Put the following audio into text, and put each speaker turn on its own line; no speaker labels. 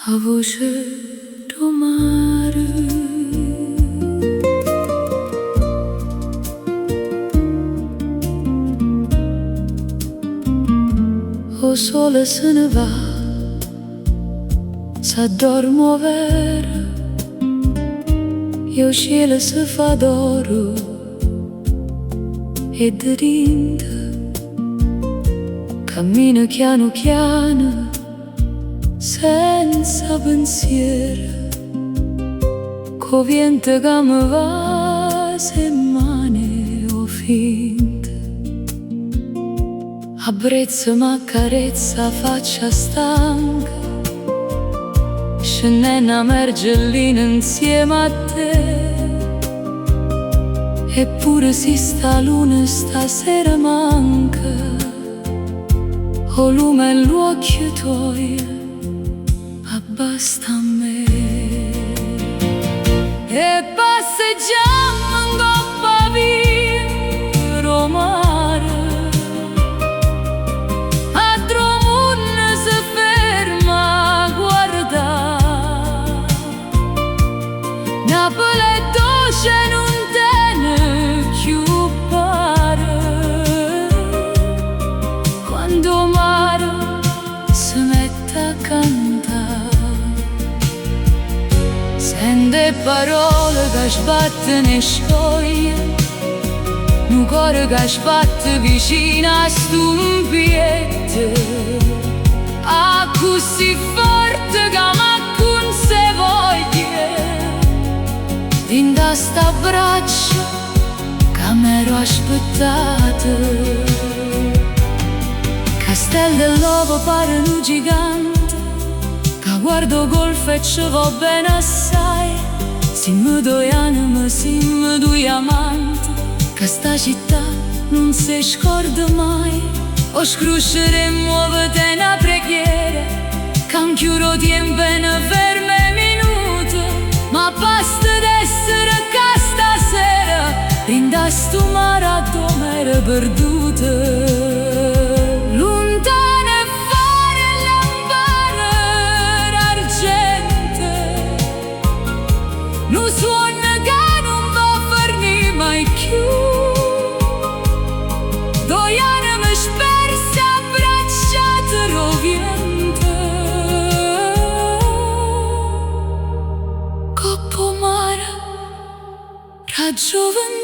a voce do mare. O sole se ne va, s'addormo vera, e o cielo si fa d'oro e drinda cammina piano piano senza pensiero, co vento che mi va se mane o finta. Abbrezza m'accarezza faccia stanca, scendendo mergellina insieme a te. Eppure si sta luna stasera manca, o lume negli occhi tuoi abbasta a me. E passeggiamo in coppa via romare, a tramonto si ferma a guardare. Napoli è dolce, non tiene più pare, quando mare si mette a cantare. Sente parole che sbattono e scoglie, un cuore che sbatte vicino a stumpiette, a così forte che m'accun se voglie. Dinda sta braccia che m'ero aspettata, Castel dell'Ovo pare un gigante, che guardo golf e ci va bene assai. Siamo due anime, siamo due amanti, che sta città non si scorda mai. O scrusceremo per una preghiera, che anch'io tempo è una ferme minuto, ma basta d'essere che stasera rinda sto mare a dove era perduta. Un suono che non va fermi mai più, due anime sperse abbracciate rovente. Coppo mare, ra gioventù.